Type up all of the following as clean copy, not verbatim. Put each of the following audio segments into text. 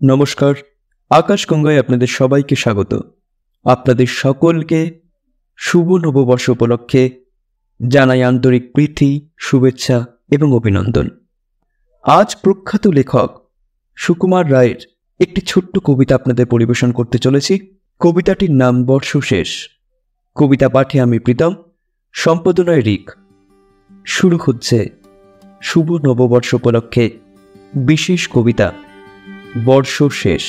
নমস্কার, আকাশ গঙ্গায় আপনাদের সবাইকে স্বাগত। আপনাদের সকলকে শুভ নববর্ষ উপলক্ষে জানাই আন্তরিক প্রীতি, শুভেচ্ছা এবং অভিনন্দন। আজ প্রখ্যাত লেখক সুকুমার রায়ের একটি ছোট্ট কবিতা আপনাদের পরিবেশন করতে চলেছি। কবিতাটির নাম বর্ষ শেষ। কবিতা পাঠে আমি প্রীতম, সম্পাদনায় রিক। শুরু হচ্ছে শুভ নববর্ষ উপলক্ষে বিশেষ কবিতা বর্ষ শেষ।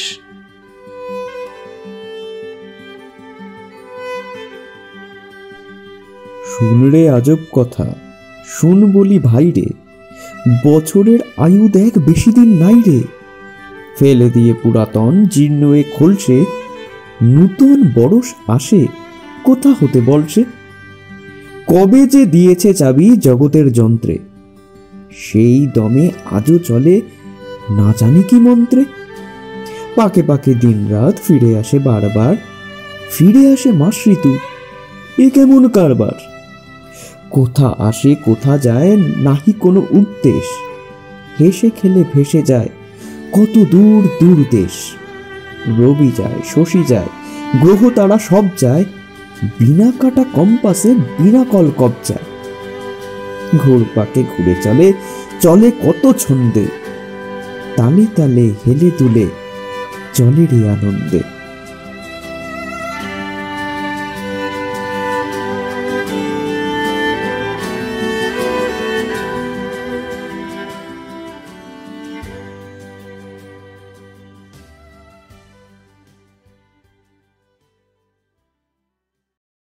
শুন রে আজব কথা, শুন বলি ভাই রে, বছরের আয়ু দেখ বেশি দিন নাই রে। ফেলে দিয়ে পুরাতন জীর্ণ এ খোলসে, নূতন বরস আসে কোথা হতে বলছে। কবে যে দিয়েছে চাবি জগতের যন্ত্রে, সেই দমে আজও চলে না জানি কি মন্ত্রে। পাকে পাকে দিন রাত ফিরে আসে বারবার, ফিরে আসে মাস ঋতু, এ কেমন কারবার। কোথা আসে কোথা যায় নাহি কোনো উদ্দেশ, হেসে খেলে ভেসে যায় কত দূর দূর দেশ। রবি যায় শশী যায় গ্রহ তারা সব যায়, বিনা কাটা কম্পাসে বিনা কল কবজায়। ঘোর পাকে ঘুরে চলে চলে কত ছন্দে, তালে তালে হেলে দুলে চলে রে আনন্দে।